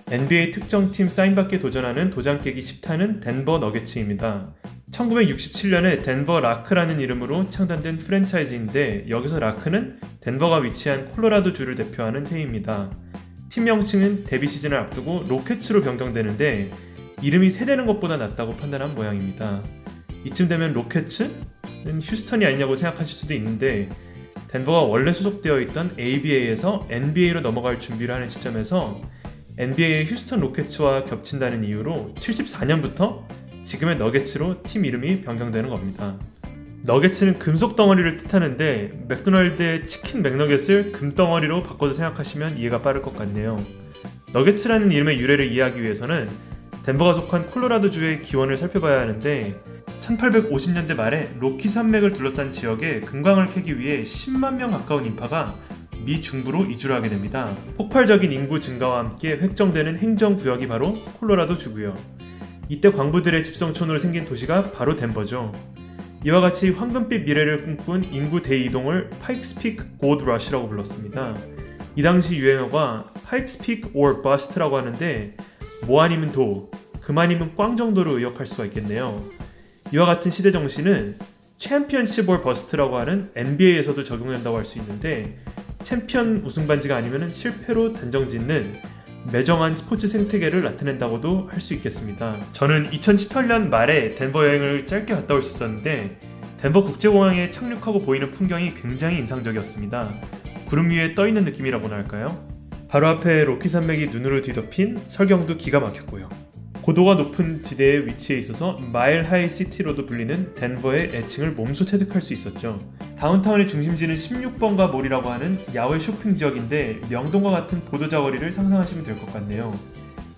NBA 특정 팀 사인받기에 도전하는 도장 깨기 10탄은 덴버 너게츠입니다. 1967년에 덴버 라크라는 이름으로 창단된 프랜차이즈인데 여기서 라크는 덴버가 위치한 콜로라도주를 대표하는 새입니다. 팀 명칭은 데뷔 시즌을 앞두고 로켓츠로 변경되는데 이름이 세대는 것보다 낫다고 판단한 모양입니다. 이쯤 되면 로켓츠는 휴스턴이 아니냐고 생각하실 수도 있는데 덴버가 원래 소속되어 있던 ABA에서 NBA로 넘어갈 준비를 하는 시점에서 NBA의 휴스턴 로켓츠와 겹친다는 이유로 74년부터 지금의 너게츠로 팀 이름이 변경되는 겁니다. 너게츠는 금속 덩어리를 뜻하는데 맥도날드의 치킨 맥너겟을 금덩어리로 바꿔서 생각하시면 이해가 빠를 것 같네요. 너게츠라는 이름의 유래를 이해하기 위해서는 덴버가 속한 콜로라도주의 기원을 살펴봐야 하는데 1850년대 말에 로키 산맥을 둘러싼 지역에 금광을 캐기 위해 10만 명 가까운 인파가 미 중부로 이주를 하게 됩니다. 폭발적인 인구 증가와 함께 획정되는 행정구역이 바로 콜로라도주고요. 이때 광부들의 집성촌으로 생긴 도시가 바로 덴버죠. 이와 같이 황금빛 미래를 꿈꾼 인구 대이동을 파이크스피크 고드 러시라고 불렀습니다. 이 당시 유행어가 파이크스피크 or bust라고 하는데 뭐 아니면 도, 금 아니면 꽝 정도로 의역할 수가 있겠네요. 이와 같은 시대 정신은 챔피언십 or bust라고 하는 NBA에서도 적용된다고 할 수 있는데 챔피언 우승 반지가 아니면 실패로 단정짓는 매정한 스포츠 생태계를 나타낸다고도 할 수 있겠습니다. 저는 2018년 말에 덴버 여행을 짧게 갔다 올 수 있었는데 덴버 국제공항에 착륙하고 보이는 풍경이 굉장히 인상적이었습니다. 구름 위에 떠있는 느낌이라고나 할까요? 바로 앞에 로키 산맥이 눈으로 뒤덮인 설경도 기가 막혔고요. 고도가 높은 지대에 위치해 있어서 마일 하이 시티로도 불리는 덴버의 애칭을 몸소 체득할 수 있었죠. 다운타운의 중심지는 16번가 몰이라고 하는 야외 쇼핑 지역인데 명동과 같은 보도자 거리를 상상하시면 될 것 같네요.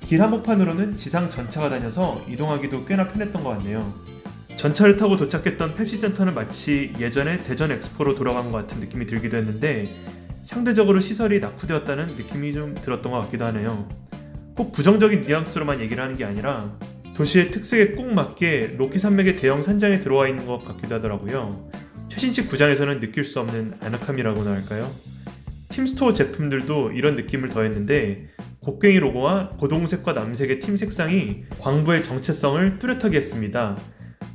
길 한복판으로는 지상 전차가 다녀서 이동하기도 꽤나 편했던 것 같네요. 전차를 타고 도착했던 펩시센터는 마치 예전에 대전 엑스포로 돌아간 것 같은 느낌이 들기도 했는데 상대적으로 시설이 낙후되었다는 느낌이 좀 들었던 것 같기도 하네요. 꼭 부정적인 뉘앙스로만 얘기를 하는 게 아니라 도시의 특색에 꼭 맞게 로키 산맥의 대형 산장에 들어와 있는 것 같기도 하더라고요. 최신식 구장에서는 느낄 수 없는 아늑함이라고나 할까요? 팀스토어 제품들도 이런 느낌을 더했는데 곡괭이 로고와 고동색과 남색의 팀 색상이 광부의 정체성을 뚜렷하게 했습니다.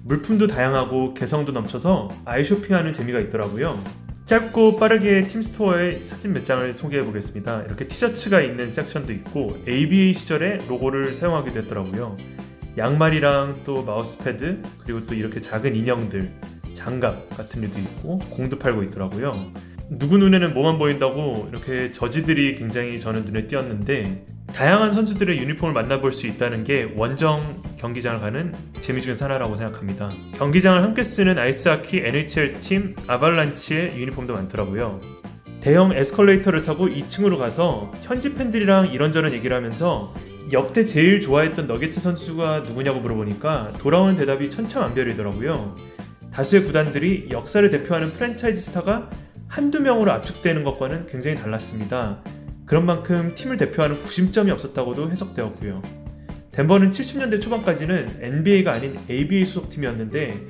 물품도 다양하고 개성도 넘쳐서 아이 쇼핑하는 재미가 있더라고요. 짧고 빠르게 팀스토어의 사진 몇 장을 소개해 보겠습니다. 이렇게 티셔츠가 있는 섹션도 있고 ABA 시절에 로고를 사용하기도 했더라고요. 양말이랑 또 마우스패드 그리고 또 이렇게 작은 인형들 장갑 같은 류도 있고 공도 팔고 있더라고요. 누구 눈에는 뭐만 보인다고 이렇게 저지들이 굉장히 저는 눈에 띄었는데 다양한 선수들의 유니폼을 만나볼 수 있다는 게 원정 경기장을 가는 재미 중에 하나라고 생각합니다. 경기장을 함께 쓰는 아이스하키 NHL 팀 아발란치의 유니폼도 많더라고요. 대형 에스컬레이터를 타고 2층으로 가서 현지 팬들이랑 이런저런 얘기를 하면서 역대 제일 좋아했던 너게츠 선수가 누구냐고 물어보니까 돌아오는 대답이 천차만별이더라고요. 다수의 구단들이 역사를 대표하는 프랜차이즈 스타가 한두 명으로 압축되는 것과는 굉장히 달랐습니다. 그런 만큼 팀을 대표하는 구심점이 없었다고도 해석되었고요. 덴버는 70년대 초반까지는 NBA가 아닌 ABA 소속팀이었는데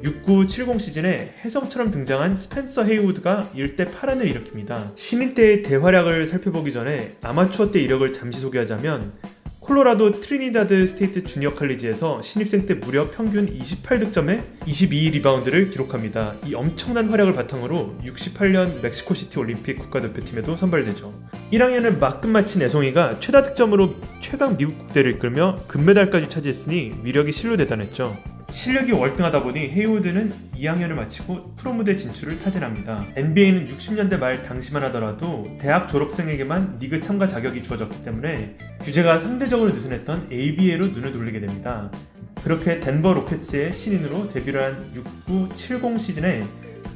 69-70 시즌에 혜성처럼 등장한 스펜서 헤이우드가 일대 파란을 일으킵니다. 신인 때의 대활약을 살펴보기 전에 아마추어 때 이력을 잠시 소개하자면 콜로라도 트리니다드 스테이트 주니어 칼리지에서 신입생 때 무려 평균 28득점에 22리바운드를 기록합니다. 이 엄청난 활약을 바탕으로 68년 멕시코시티 올림픽 국가대표팀에도 선발되죠. 1학년을 막 끝마친 애송이가 최다 득점으로 최강 미국 국대를 이끌며 금메달까지 차지했으니 위력이 실로 대단했죠. 실력이 월등하다 보니 헤이우드는 2학년을 마치고 프로 무대 진출을 타진합니다. NBA는 60년대 말 당시만 하더라도 대학 졸업생에게만 리그 참가 자격이 주어졌기 때문에 규제가 상대적으로 느슨했던 ABA로 눈을 돌리게 됩니다. 그렇게 덴버 로켓츠의 신인으로 데뷔를 한 69-70 시즌에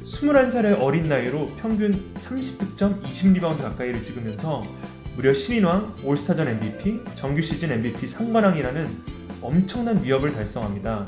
21살의 어린 나이로 평균 30득점, 20리바운드 가까이를 찍으면서 무려 신인왕, 올스타전 MVP, 정규 시즌 MVP 상관왕이라는 엄청난 위협을 달성합니다.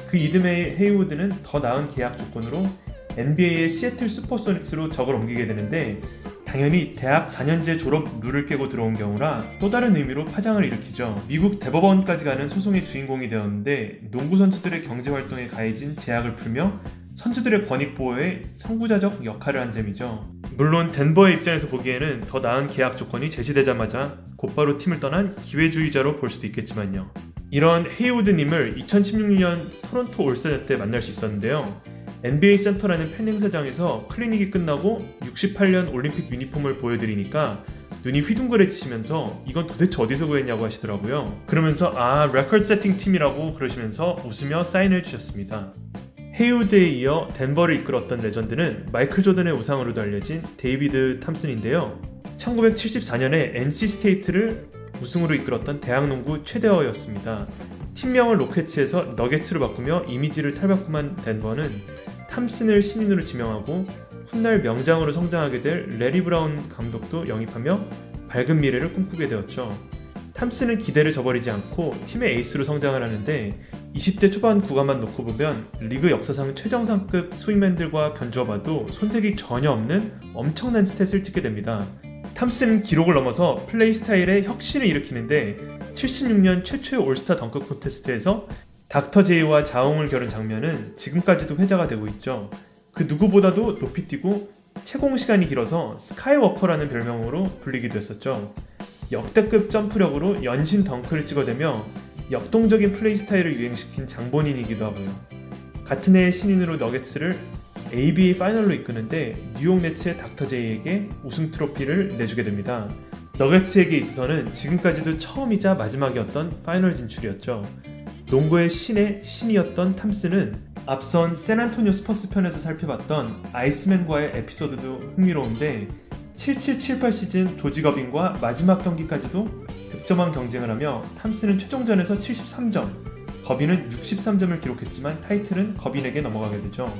그 이듬해 헤이우드는 더 나은 계약 조건으로 NBA의 시애틀 슈퍼소닉스로 적을 옮기게 되는데 당연히 대학 4년제 졸업 룰을 깨고 들어온 경우라 또 다른 의미로 파장을 일으키죠. 미국 대법원까지 가는 소송의 주인공이 되었는데 농구 선수들의 경제활동에 가해진 제약을 풀며 선수들의 권익 보호에 선구자적 역할을 한 셈이죠. 물론 덴버의 입장에서 보기에는 더 나은 계약 조건이 제시되자마자 곧바로 팀을 떠난 기회주의자로 볼 수도 있겠지만요. 이런 헤이우드님을 2016년 토론토 올스타 때 만날 수 있었는데요. NBA 센터라는 팬 행사장에서 클리닉이 끝나고 68년 올림픽 유니폼을 보여드리니까 눈이 휘둥그레지시면서 이건 도대체 어디서 구했냐고 하시더라고요. 그러면서 레코드 세팅 팀이라고 그러시면서 웃으며 사인을 주셨습니다. 헤이우드에 이어 덴버를 이끌었던 레전드는 마이클 조던의 우상으로도 알려진 데이비드 탐슨인데요. 1974년에 NC 스테이트를 우승으로 이끌었던 대학농구 최대어였습니다. 팀명을 로켓츠에서 너게츠로 바꾸며 이미지를 탈바꿈한 덴버는 탐슨을 신인으로 지명하고 훗날 명장으로 성장하게 될 레리 브라운 감독도 영입하며 밝은 미래를 꿈꾸게 되었죠. 탐슨은 기대를 저버리지 않고 팀의 에이스로 성장을 하는데 20대 초반 구간만 놓고 보면 리그 역사상 최정상급 스윙맨들과 견주어봐도 손색이 전혀 없는 엄청난 스탯을 찍게 됩니다. 탐슨은 기록을 넘어서 플레이 스타일에 혁신을 일으키는데 76년 최초의 올스타 덩크 콘테스트에서 닥터 제이와 자웅을 겨룬 장면은 지금까지도 회자가 되고 있죠. 그 누구보다도 높이 뛰고 채공 시간이 길어서 스카이워커라는 별명으로 불리기도 했었죠. 역대급 점프력으로 연신 덩크를 찍어대며 역동적인 플레이 스타일을 유행시킨 장본인이기도 하고요. 같은 해의 신인으로 너게츠를 ABA 파이널로 이끄는데 뉴욕 네츠의 닥터 제이에게 우승 트로피를 내주게 됩니다. 너게츠에게 있어서는 지금까지도 처음이자 마지막이었던 파이널 진출이었죠. 농구의 신의 신이었던 탐슨은 앞선 샌안토니오 스퍼스 편에서 살펴봤던 아이스맨과의 에피소드도 흥미로운데 77-78 시즌 조지 거빈과 마지막 경기까지도 득점왕 경쟁을 하며 탐슨은 최종전에서 73점, 거빈은 63점을 기록했지만 타이틀은 거빈에게 넘어가게 되죠.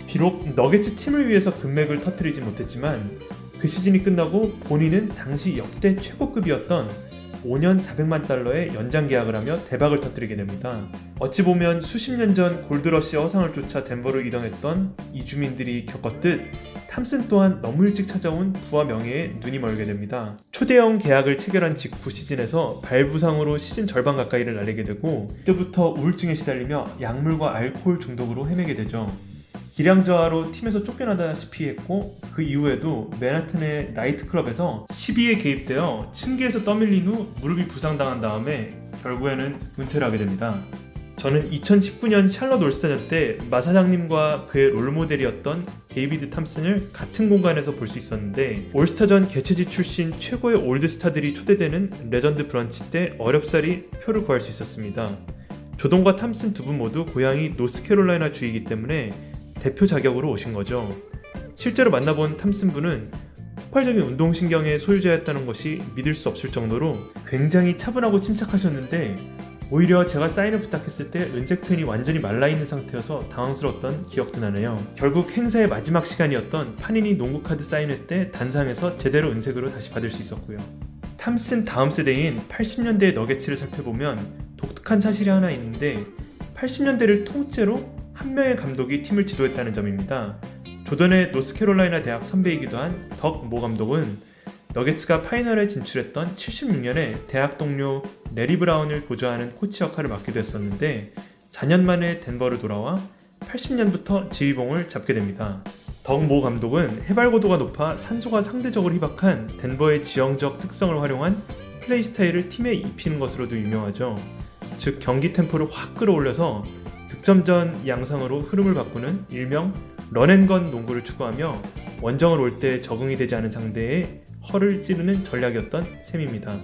비록 너게츠 팀을 위해서 금맥을 터뜨리지 못했지만 그 시즌이 끝나고 본인은 당시 역대 최고급이었던 5년 400만 달러의 연장 계약을 하며 대박을 터뜨리게 됩니다. 어찌 보면 수십 년 전 골드러시의 허상을 쫓아 덴버로 이동했던 이주민들이 겪었듯 탐슨 또한 너무 일찍 찾아온 부와 명예에 눈이 멀게 됩니다. 초대형 계약을 체결한 직후 시즌에서 발부상으로 시즌 절반 가까이를 날리게 되고 그때부터 우울증에 시달리며 약물과 알코올 중독으로 헤매게 되죠. 기량 저하로 팀에서 쫓겨나다시피 했고 그 이후에도 맨하튼의 나이트클럽에서 시비에 개입되어 층계에서 떠밀린 후 무릎이 부상당한 다음에 결국에는 은퇴를 하게 됩니다. 저는 2019년 샬럿 올스타전 때 마 사장님과 그의 롤모델이었던 데이비드 탐슨을 같은 공간에서 볼 수 있었는데 올스타전 개최지 출신 최고의 올드스타들이 초대되는 레전드 브런치 때 어렵사리 표를 구할 수 있었습니다. 조던과 탐슨 두 분 모두 고향이 노스캐롤라이나 주이기 때문에 대표 자격으로 오신 거죠. 실제로 만나본 탐슨 분은 폭발적인 운동신경의 소유자였다는 것이 믿을 수 없을 정도로 굉장히 차분하고 침착하셨는데 오히려 제가 사인을 부탁했을 때 은색 펜이 완전히 말라있는 상태여서 당황스러웠던 기억도 나네요. 결국 행사의 마지막 시간이었던 파니니 농구카드 사인회 때 단상에서 제대로 은색으로 다시 받을 수 있었고요. 탐슨 다음 세대인 80년대의 너게츠를 살펴보면 독특한 사실이 하나 있는데 80년대를 통째로 한 명의 감독이 팀을 지도했다는 점입니다. 조던의 노스캐롤라이나 대학 선배이기도 한 덕 모 감독은 너게츠가 파이널에 진출했던 76년에 대학 동료 레리 브라운을 보좌하는 코치 역할을 맡기도 했었는데 4년 만에 덴버로 돌아와 80년부터 지휘봉을 잡게 됩니다. 덕 모 감독은 해발고도가 높아 산소가 상대적으로 희박한 덴버의 지형적 특성을 활용한 플레이 스타일을 팀에 입히는 것으로도 유명하죠. 즉 경기 템포를 확 끌어올려서 득점 전 양상으로 흐름을 바꾸는 일명 런앤건 농구를 추구하며 원정을 올 때 적응이 되지 않은 상대의 허를 찌르는 전략이었던 셈입니다.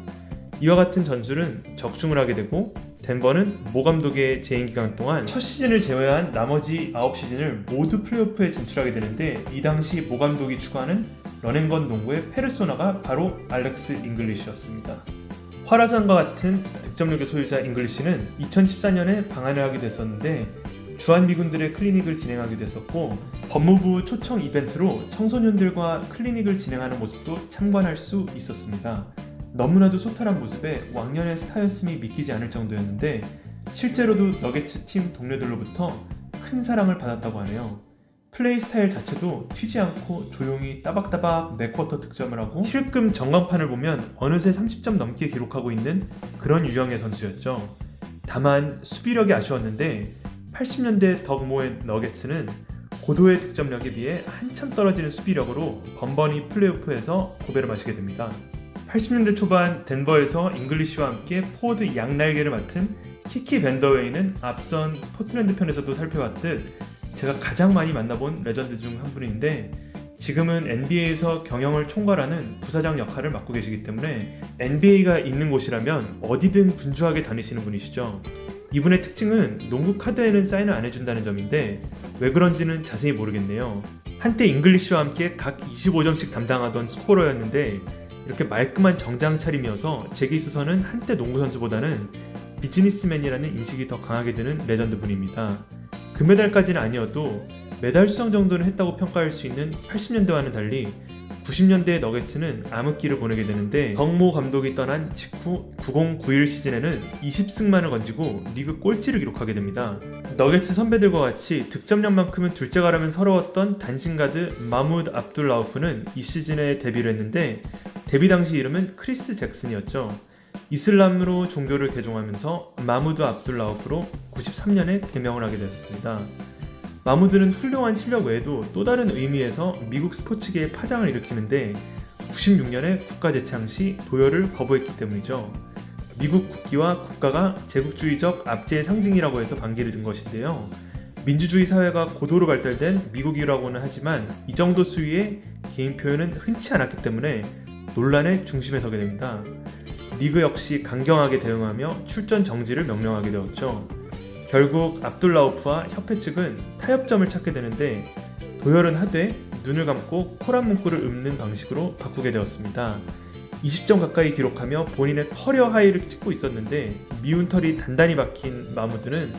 이와 같은 전술은 적중을 하게 되고 덴버는 모 감독의 재임 기간 동안 첫 시즌을 제외한 나머지 9시즌을 모두 플레이오프에 진출하게 되는데 이 당시 모 감독이 추구하는 런앤건 농구의 페르소나가 바로 알렉스 잉글리시였습니다. 화라산과 같은 득점력의 소유자 잉글리시는 2014년에 방한을 하게 됐었는데 주한미군들의 클리닉을 진행하게 됐었고 법무부 초청 이벤트로 청소년들과 클리닉을 진행하는 모습도 참관할 수 있었습니다. 너무나도 소탈한 모습에 왕년의 스타였음이 믿기지 않을 정도였는데 실제로도 너게츠 팀 동료들로부터 큰 사랑을 받았다고 하네요. 플레이 스타일 자체도 튀지 않고 조용히 따박따박 맥쿼터 득점을 하고 힐끔 전광판을 보면 어느새 30점 넘게 기록하고 있는 그런 유형의 선수였죠. 다만 수비력이 아쉬웠는데 80년대 덕모의 너게츠는 고도의 득점력에 비해 한참 떨어지는 수비력으로 번번이 플레이오프에서 고배를 마시게 됩니다. 80년대 초반 덴버에서 잉글리쉬와 함께 포워드 양날개를 맡은 키키 밴더웨이는 앞선 포틀랜드 편에서도 살펴봤듯 제가 가장 많이 만나본 레전드 중 한 분인데 지금은 NBA에서 경영을 총괄하는 부사장 역할을 맡고 계시기 때문에 NBA가 있는 곳이라면 어디든 분주하게 다니시는 분이시죠. 이분의 특징은 농구 카드에는 사인을 안 해준다는 점인데 왜 그런지는 자세히 모르겠네요. 한때 잉글리쉬와 함께 각 25점씩 담당하던 스코어러였는데 이렇게 말끔한 정장 차림이어서 제게 있어서는 한때 농구 선수보다는 비즈니스맨이라는 인식이 더 강하게 드는 레전드 분입니다. 금메달까지는 아니어도 메달 수상 정도는 했다고 평가할 수 있는 80년대와는 달리 90년대의 너겟츠는 암흑기를 보내게 되는데 정모 감독이 떠난 직후 90-91 시즌에는 20승만을 건지고 리그 꼴찌를 기록하게 됩니다. 너겟츠 선배들과 같이 득점력만큼은 둘째가라면 서러웠던 단신가드 마무드 압둘라우프는 이 시즌에 데뷔를 했는데 데뷔 당시 이름은 크리스 잭슨이었죠. 이슬람으로 종교를 개종하면서 마무드 압둘라우프로 93년에 개명을 하게 되었습니다. 마무드는 훌륭한 실력 외에도 또 다른 의미에서 미국 스포츠계에 파장을 일으키는데 96년에 국가재창 시 도열을 거부했기 때문이죠. 미국 국기와 국가가 제국주의적 압제의 상징이라고 해서 반기를 든 것인데요. 민주주의 사회가 고도로 발달된 미국이라고는 하지만 이 정도 수위의 개인 표현은 흔치 않았기 때문에 논란의 중심에 서게 됩니다. 리그 역시 강경하게 대응하며 출전 정지를 명령하게 되었죠. 결국 압둘라우프와 협회 측은 타협점을 찾게 되는데 도열은 하되 눈을 감고 코란 문구를 읊는 방식으로 바꾸게 되었습니다. 20점 가까이 기록하며 본인의 커리어 하이를 찍고 있었는데 미운 털이 단단히 박힌 마무드는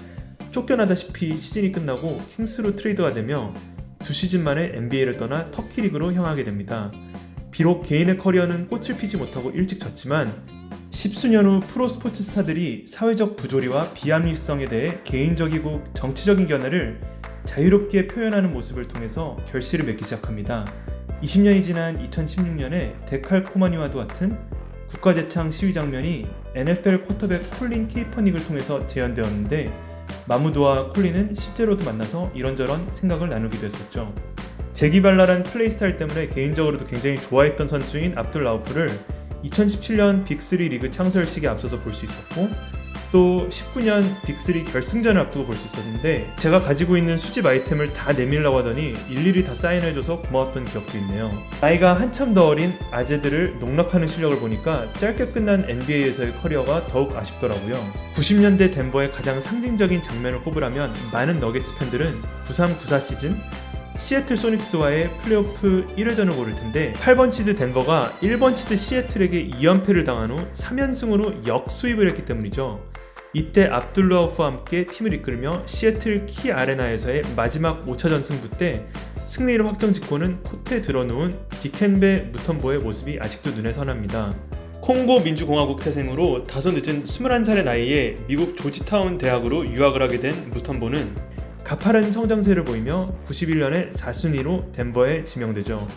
쫓겨나다시피 시즌이 끝나고 킹스로 트레이드가 되며 2시즌 만에 NBA를 떠나 터키 리그로 향하게 됩니다. 비록 개인의 커리어는 꽃을 피지 못하고 일찍 졌지만 10수년 후 프로스포츠 스타들이 사회적 부조리와 비합리성에 대해 개인적이고 정치적인 견해를 자유롭게 표현하는 모습을 통해서 결실을 맺기 시작합니다. 20년이 지난 2016년에 데칼코마니와도 같은 국가재창 시위 장면이 NFL 쿼터백 콜린 케이퍼닉을 통해서 재현되었는데 마무드와 콜린은 실제로도 만나서 이런저런 생각을 나누기도 했었죠. 재기발랄한 플레이 스타일 때문에 개인적으로도 굉장히 좋아했던 선수인 압둘라우프를 2017년 빅3 리그 창설식에 앞서서 볼 수 있었고 또 19년 빅3 결승전을 앞두고 볼 수 있었는데 제가 가지고 있는 수집 아이템을 다 내밀려고 하더니 일일이 다 사인해줘서 고마웠던 기억도 있네요. 나이가 한참 더 어린 아재들을 농락하는 실력을 보니까 짧게 끝난 NBA에서의 커리어가 더욱 아쉽더라고요. 90년대 덴버의 가장 상징적인 장면을 꼽으라면 많은 너겟츠 팬들은 93-94 시즌 시애틀 소닉스와의 플레이오프 1회전을 고를 텐데 8번 시드 덴버가 1번 시드 시애틀에게 2연패를 당한 후 3연승으로 역수입을 했기 때문이죠. 이때 압둘라우프와 함께 팀을 이끌며 시애틀 키 아레나에서의 마지막 5차전 승부 때 승리를 확정짓고는 코트에 들어놓은 디켄베 무턴보의 모습이 아직도 눈에 선합니다. 콩고 민주공화국 태생으로 다소 늦은 21살의 나이에 미국 조지타운 대학으로 유학을 하게 된 무턴보는 가파른 성장세를 보이며 91년에 4순위로 덴버에 지명되죠.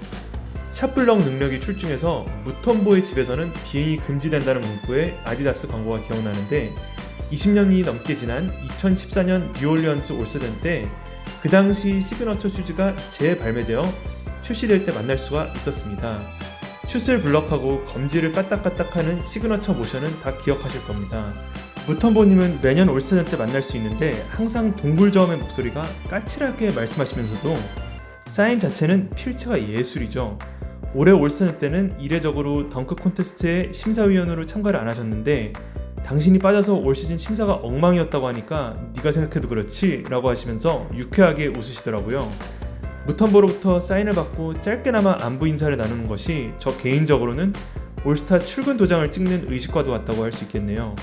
샷블럭 능력이 출중해서 무턴보의 집에서는 비행이 금지된다는 문구의 아디다스 광고가 기억나는데 20년이 넘게 지난 2014년 뉴올리언스 올스전 때 그 당시 시그너처 슈즈가 재발매되어 출시될 때 만날 수가 있었습니다. 슛을 블럭하고 검지를 까딱까딱하는 시그너처 모션은 다 기억하실 겁니다. 무턴보님은 매년 올스타전 때 만날 수 있는데 항상 동굴저음의 목소리가 까칠하게 말씀하시면서도 사인 자체는 필체가 예술이죠. 올해 올스타전 때는 이례적으로 덩크 콘테스트에 심사위원으로 참가를 안 하셨는데 당신이 빠져서 올 시즌 심사가 엉망이었다고 하니까 네가 생각해도 그렇지 라고 하시면서 유쾌하게 웃으시더라고요. 무턴보로부터 사인을 받고 짧게나마 안부 인사를 나누는 것이 저 개인적으로는 올스타 출근 도장을 찍는 의식과도 같다고 할 수 있겠네요.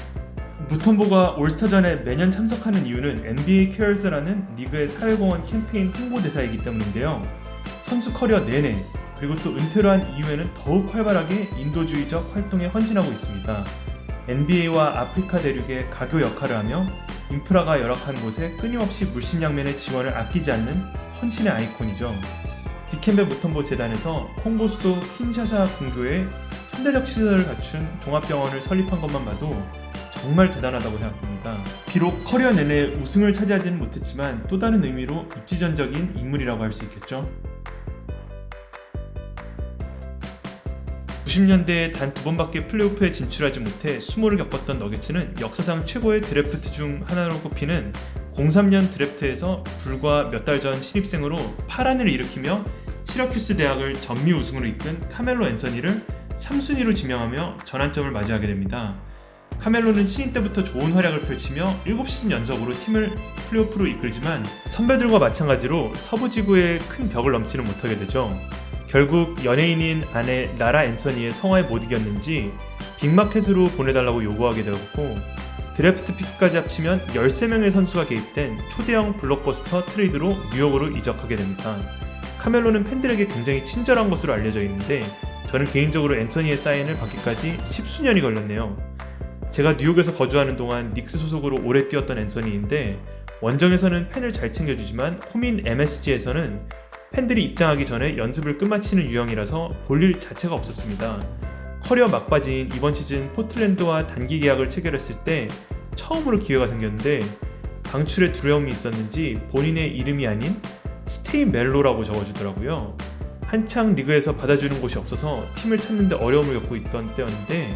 무턴보가 올스타전에 매년 참석하는 이유는 NBA Cares라는 리그의 사회공헌 캠페인 홍보대사이기 때문인데요. 선수 커리어 내내 그리고 또 은퇴를 한 이후에는 더욱 활발하게 인도주의적 활동에 헌신하고 있습니다. NBA와 아프리카 대륙의 가교 역할을 하며 인프라가 열악한 곳에 끊임없이 물심양면의 지원을 아끼지 않는 헌신의 아이콘이죠. 디켄베 무턴보 재단에서 콩고 수도 킨샤사 근교에 현대적 시설을 갖춘 종합병원을 설립한 것만 봐도 정말 대단하다고 생각됩니다. 비록 커리어 내내 우승을 차지하지는 못했지만 또 다른 의미로 입지전적인 인물이라고 할 수 있겠죠. 90년대에 단 2번밖에 플레이오프에 진출하지 못해 수모를 겪었던 너게츠는 역사상 최고의 드래프트 중 하나로 꼽히는 03년 드래프트에서 불과 몇 달 전 신입생으로 파란을 일으키며 시라큐스 대학을 전미 우승으로 이끈 카멜로 앤서니를 3순위로 지명하며 전환점을 맞이하게 됩니다. 카멜로는 신인 때부터 좋은 활약을 펼치며 7시즌 연속으로 팀을 플레이오프로 이끌지만 선배들과 마찬가지로 서부 지구의 큰 벽을 넘지는 못하게 되죠. 결국 연예인인 아내 라라 앤서니의 성화에 못 이겼는지 빅마켓으로 보내달라고 요구하게 되었고, 드래프트 픽까지 합치면 13명의 선수가 개입된 초대형 블록버스터 트레이드로 뉴욕으로 이적하게 됩니다. 카멜로는 팬들에게 굉장히 친절한 것으로 알려져 있는데 저는 개인적으로 앤서니의 사인을 받기까지 10수년이 걸렸네요. 제가 뉴욕에서 거주하는 동안 닉스 소속으로 오래 뛰었던 앤서니인데 원정에서는 팬을 잘 챙겨주지만 홈인 MSG에서는 팬들이 입장하기 전에 연습을 끝마치는 유형이라서 볼 일 자체가 없었습니다. 커리어 막바지인 이번 시즌 포틀랜드와 단기 계약을 체결했을 때 처음으로 기회가 생겼는데 방출에 두려움이 있었는지 본인의 이름이 아닌 스테이 멜로라고 적어주더라고요. 한창 리그에서 받아주는 곳이 없어서 팀을 찾는데 어려움을 겪고 있던 때였는데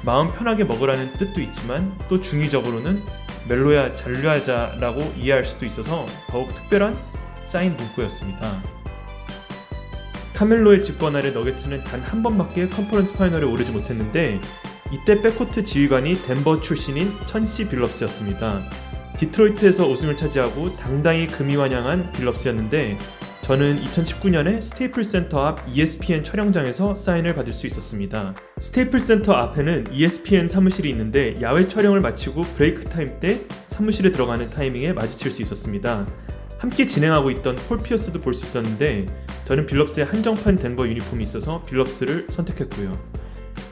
마음 편하게 먹으라는 뜻도 있지만 또 중의적으로는 멜로야 잔류하자라고 이해할 수도 있어서 더욱 특별한 사인 문구였습니다. 카멜로의 집권 아래 너게츠는 단 한 번밖에 컨퍼런스 파이널에 오르지 못했는데 이때 백코트 지휘관이 덴버 출신인 천시 빌럽스였습니다. 디트로이트에서 우승을 차지하고 당당히 금이환영한 빌럽스였는데 저는 2019년에 스테이플 센터 앞 ESPN 촬영장에서 사인을 받을 수 있었습니다. 스테이플 센터 앞에는 ESPN 사무실이 있는데 야외 촬영을 마치고 브레이크 타임 때 사무실에 들어가는 타이밍에 마주칠 수 있었습니다. 함께 진행하고 있던 폴 피어스도 볼 수 있었는데 저는 빌럽스의 한정판 덴버 유니폼이 있어서 빌럽스를 선택했고요.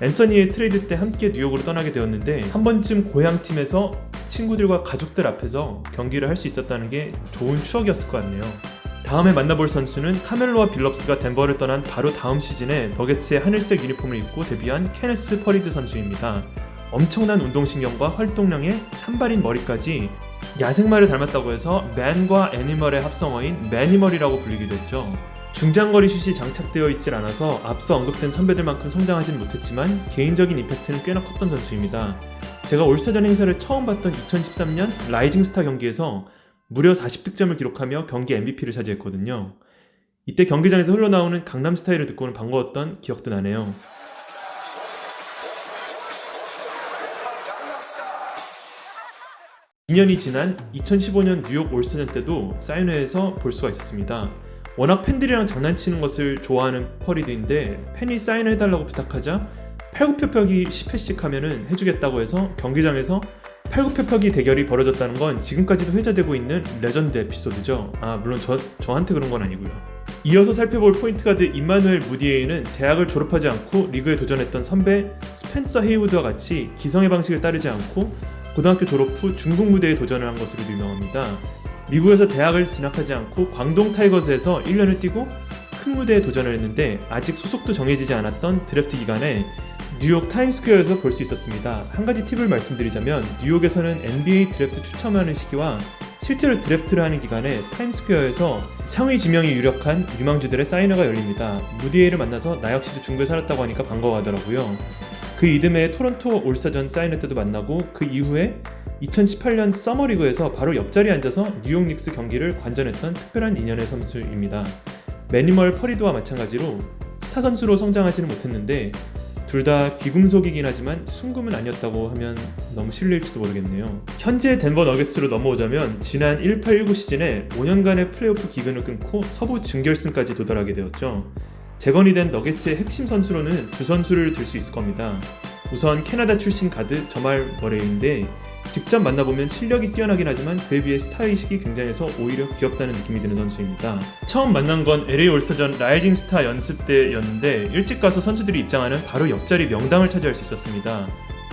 앤서니의 트레이드 때 함께 뉴욕으로 떠나게 되었는데 한 번쯤 고향팀에서 친구들과 가족들 앞에서 경기를 할 수 있었다는 게 좋은 추억이었을 것 같네요. 다음에 만나볼 선수는 카멜로와 빌럽스가 덴버를 떠난 바로 다음 시즌에 너게츠의 하늘색 유니폼을 입고 데뷔한 케네스 퍼리드 선수입니다. 엄청난 운동신경과 활동량에 산발인 머리까지 야생마를 닮았다고 해서 맨과 애니멀의 합성어인 매니멀이라고 불리기도 했죠. 중장거리 슛이 장착되어 있질 않아서 앞서 언급된 선배들만큼 성장하진 못했지만 개인적인 임팩트는 꽤나 컸던 선수입니다. 제가 올스타전 행사를 처음 봤던 2013년 라이징 스타 경기에서 무려 40득점을 기록하며 경기 MVP를 차지했거든요. 이때 경기장에서 흘러나오는 강남 스타일을 듣고는 반가웠던 기억도 나네요. 2년이 지난 2015년 뉴욕 올스타전 때도 사인회에서 볼 수가 있었습니다. 워낙 팬들이랑 장난치는 것을 좋아하는 퍼리드인데 팬이 사인을 해달라고 부탁하자 팔굽혀펴기 10회씩 하면은 해주겠다고 해서 경기장에서 팔굽혀펴기 대결이 벌어졌다는 건 지금까지도 회자되고 있는 레전드 에피소드죠. 물론 저한테 그런 건 아니고요. 이어서 살펴볼 포인트 가드 임마누엘 무디에이는 대학을 졸업하지 않고 리그에 도전했던 선배 스펜서 헤이우드와 같이 기성의 방식을 따르지 않고 고등학교 졸업 후 중국 무대에 도전을 한 것으로 유명합니다. 미국에서 대학을 진학하지 않고 광동 타이거즈에서 1년을 뛰고 큰 무대에 도전을 했는데 아직 소속도 정해지지 않았던 드래프트 기간에 뉴욕 타임스퀘어에서 볼 수 있었습니다. 한 가지 팁을 말씀드리자면 뉴욕에서는 NBA 드래프트 추첨하는 시기와 실제로 드래프트를 하는 기간에 타임스퀘어에서 상위 지명이 유력한 유망주들의 사인회가 열립니다. 무디에이를 만나서 나 역시도 중국에 살았다고 하니까 반가워하더라고요. 그 이듬해 토론토 올스타전 사인회 때도 만나고 그 이후에 2018년 서머리그에서 바로 옆자리에 앉아서 뉴욕 닉스 경기를 관전했던 특별한 인연의 선수입니다. 매니멀 퍼리드와 마찬가지로 스타 선수로 성장하지는 못했는데 둘 다 귀금속이긴 하지만 순금은 아니었다고 하면 너무 실례일지도 모르겠네요. 현재 덴버 너게츠로 넘어오자면 지난 18-19 시즌에 5년간의 플레이오프 기근을 끊고 서부 준결승까지 도달하게 되었죠. 재건이 된 너게츠의 핵심 선수로는 두 선수를 들 수 있을 겁니다. 우선 캐나다 출신 가드 저말 머레이인데 직접 만나보면 실력이 뛰어나긴 하지만 그에 비해 스타의식이 굉장해서 오히려 귀엽다는 느낌이 드는 선수입니다. 처음 만난 건 LA 올스타전 라이징 스타 연습 때였는데 일찍 가서 선수들이 입장하는 바로 옆자리 명당을 차지할 수 있었습니다.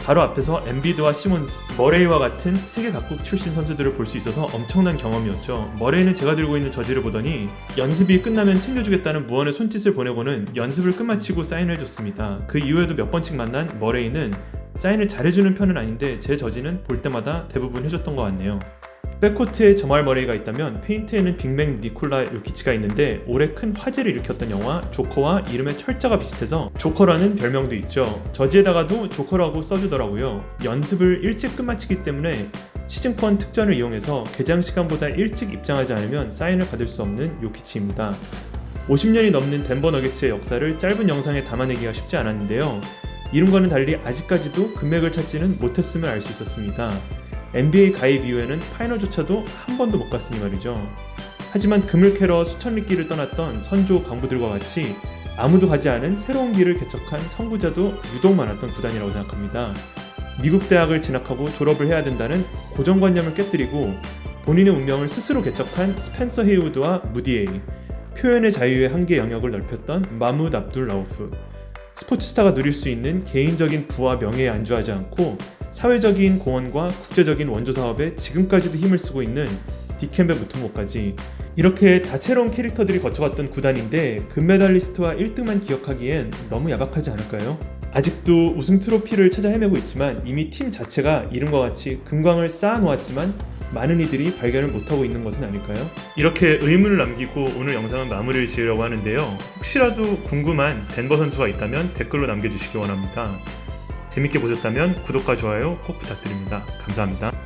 바로 앞에서 엠비드와 시몬스, 머레이와 같은 세계 각국 출신 선수들을 볼 수 있어서 엄청난 경험이었죠. 머레이는 제가 들고 있는 저지를 보더니 연습이 끝나면 챙겨주겠다는 무언의 손짓을 보내고는 연습을 끝마치고 사인을 해줬습니다. 그 이후에도 몇 번씩 만난 머레이는 사인을 잘해주는 편은 아닌데 제 저지는 볼 때마다 대부분 해줬던 것 같네요. 백코트에 저말 머레이가 있다면 페인트에는 빅맨 니콜라 요키치가 있는데 올해 큰 화제를 일으켰던 영화 조커와 이름의 철자가 비슷해서 조커라는 별명도 있죠. 저지에다가도 조커라고 써주더라고요. 연습을 일찍 끝마치기 때문에 시즌권 특전을 이용해서 개장 시간보다 일찍 입장하지 않으면 사인을 받을 수 없는 요키치입니다. 50년이 넘는 덴버 너게츠의 역사를 짧은 영상에 담아내기가 쉽지 않았는데요. 이름과는 달리 아직까지도 금맥을 찾지는 못했음을 알 수 있었습니다. NBA 가입 이후에는 파이널조차도 한 번도 못 갔으니 말이죠. 하지만 금을 캐러 수천 리길을 떠났던 선조 강부들과 같이 아무도 가지 않은 새로운 길을 개척한 선구자도 유독 많았던 구단이라고 생각합니다. 미국 대학을 진학하고 졸업을 해야 된다는 고정관념을 깨뜨리고 본인의 운명을 스스로 개척한 스펜서 헤이우드와 무디에이, 표현의 자유의 한계 영역을 넓혔던 마무드 압둘 라우프, 스포츠스타가 누릴 수 있는 개인적인 부와 명예에 안주하지 않고 사회적인 공헌과 국제적인 원조 사업에 지금까지도 힘을 쓰고 있는 디켄베 무토모까지, 이렇게 다채로운 캐릭터들이 거쳐갔던 구단인데 금메달리스트와 1등만 기억하기엔 너무 야박하지 않을까요? 아직도 우승 트로피를 찾아 헤매고 있지만 이미 팀 자체가 이름과 같이 금광을 쌓아놓았지만 많은 이들이 발견을 못하고 있는 것은 아닐까요? 이렇게 의문을 남기고 오늘 영상은 마무리를 지으려고 하는데요. 혹시라도 궁금한 덴버 선수가 있다면 댓글로 남겨주시기 원합니다. 재밌게 보셨다면 구독과 좋아요 꼭 부탁드립니다. 감사합니다.